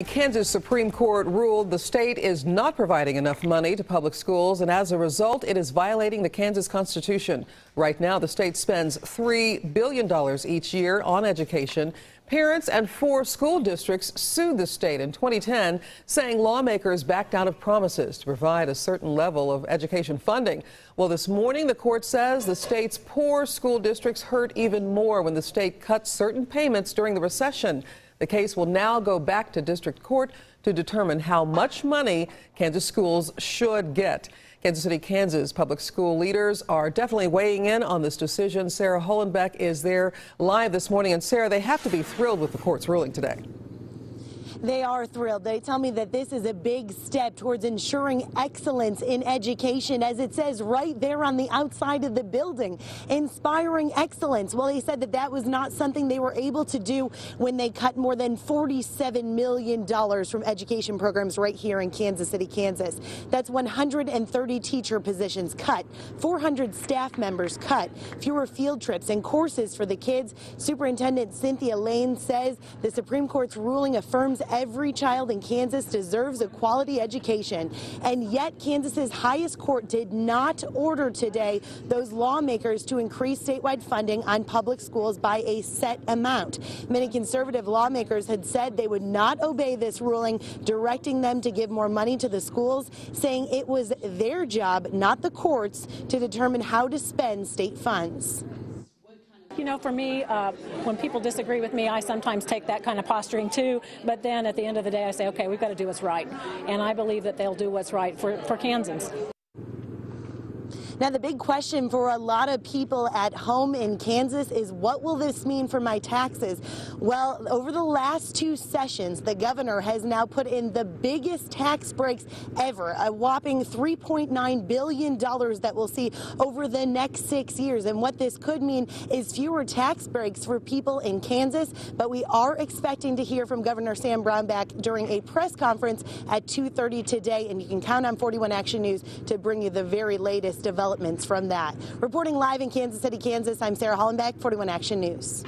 Kansas Supreme Court ruled the state is not providing enough money to public schools, and as a result, it is violating the Kansas Constitution. Right now, the state spends $3 billion each year on education. Parents and 4 school districts sued the state in 2010, saying lawmakers backed out of promises to provide a certain level of education funding. Well, this morning, the court says the state's poor school districts hurt even more when the state cut certain payments during the recession. The case will now go back to district court to determine how much money Kansas schools should get. Kansas City, Kansas public school leaders are definitely weighing in on this decision. Sarah Hollenbeck is there live this morning. And Sarah, they have to be thrilled with the court's ruling today. They are thrilled. They tell me that this is a big step towards ensuring excellence in education, as it says right there on the outside of the building, inspiring excellence. Well, they said that that was not something they were able to do when they cut more than $47 million from education programs right here in Kansas City, Kansas. That's 130 teacher positions cut, 400 staff members cut, fewer field trips and courses for the kids. Superintendent Cynthia Lane says the Supreme Court's ruling affirms every child in Kansas deserves a quality education. And yet Kansas's highest court did not order today those lawmakers to increase statewide funding on public schools by a set amount. Many conservative lawmakers had said they would not obey this ruling, directing them to give more money to the schools, saying it was their job, not the courts, to determine how to spend state funds. You know, for me, when people disagree with me, I sometimes take that kind of posturing too. But then at the end of the day, I say, okay, we've got to do what's right. And I believe that they'll do what's right for Kansans. Now, the big question for a lot of people at home in Kansas is, what will this mean for my taxes? Well, over the last 2 sessions, the governor has now put in the biggest tax breaks ever, a whopping $3.9 billion that we'll see over the next 6 years. And what this could mean is fewer tax breaks for people in Kansas. But we are expecting to hear from Governor Sam Brownback during a press conference at 2:30 today. And you can count on 41 Action News to bring you the very latest developments from that. Reporting live in Kansas City, Kansas, I'm Sarah Hollenbeck, 41 Action News.